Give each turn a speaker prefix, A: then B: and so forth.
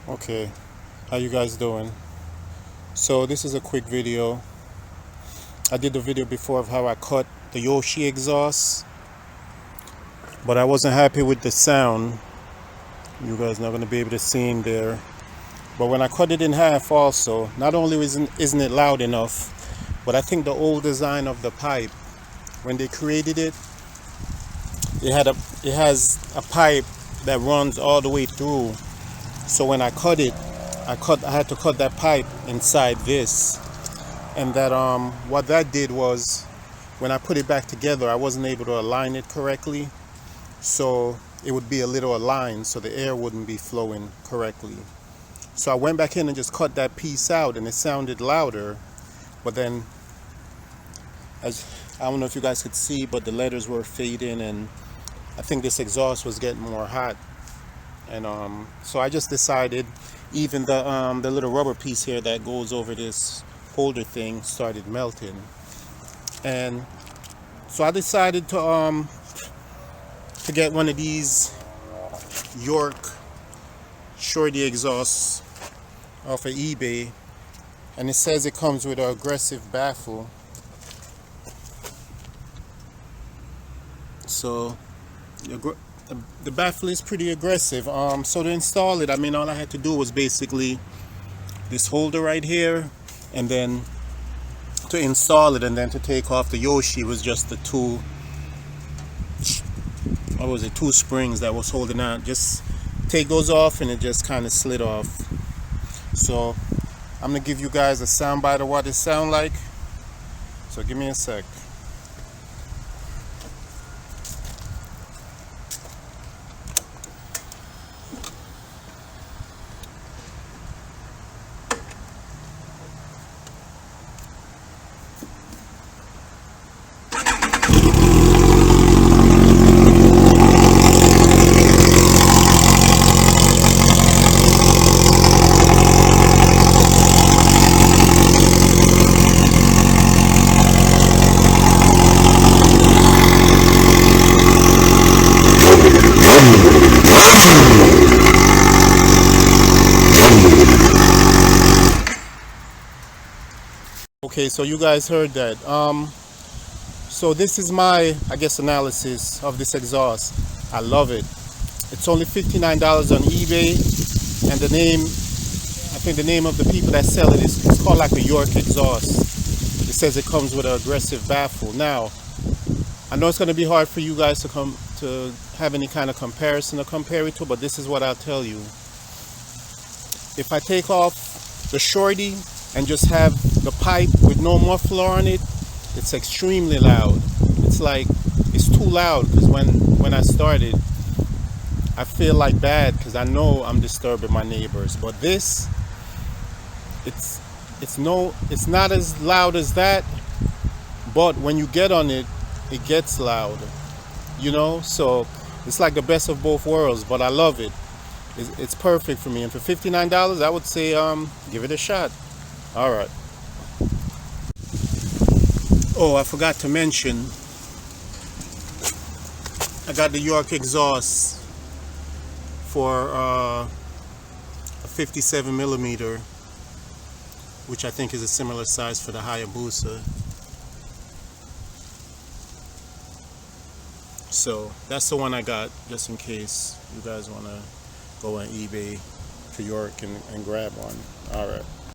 A: Okay, how you guys doing? So this is a quick video. I did the video before of how I cut the Yoshi exhaust, but I wasn't happy with the sound. You guys not gonna be able to see in there. But when I cut it in half also, not only isn't it loud enough, but I think the old design of the pipe, when they created it, it has a pipe that runs all the way through. So when I cut it, I had to cut that pipe inside this. And that what that did was, when I put it back together, I wasn't able to align it correctly. So it would be a little aligned, so the air wouldn't be flowing correctly. So I went back in and just cut that piece out, and it sounded louder. But then, as I don't know if you guys could see, but the letters were fading, and I think this exhaust was getting more hot. And so I just decided, even the little rubber piece here that goes over this holder thing started melting. And so I decided to get one of these York shorty exhausts off of eBay, and it says it comes with an aggressive baffle. So the baffle is pretty aggressive. So to install it, I mean, all I had to do was basically this holder right here, and then to install it, and then to take off the Yoshi was just the two, what was it, two springs that was holding on. Just take those off, and it just kind of slid off. So I'm gonna give you guys a sound bite of what it sound like. So give me a sec. Okay, so you guys heard that. So this is my, I guess, analysis of this exhaust. I love it. It's only $59 on eBay, and the name, I think the name of the people that sell it is, it's called like a York exhaust. It says it comes with an aggressive baffle. Now, I know it's going to be hard for you guys to have any kind of comparison to compare it to, but this is what I'll tell you. If I take off the shorty and just have the pipe with no muffler on it, it's extremely loud. It's like, it's too loud, because when I started, I feel like bad because I know I'm disturbing my neighbors. But this, it's not as loud as that, but when you get on it, it gets loud, you know. So it's like the best of both worlds, but I love it. It's perfect for me, and for $59, I would say give it a shot. All right. Oh, I forgot to mention, I got the York exhaust for a 57 millimeter, which I think is a similar size for the Hayabusa. So that's the one I got, just in case you guys want to go on eBay to York and grab one. All right.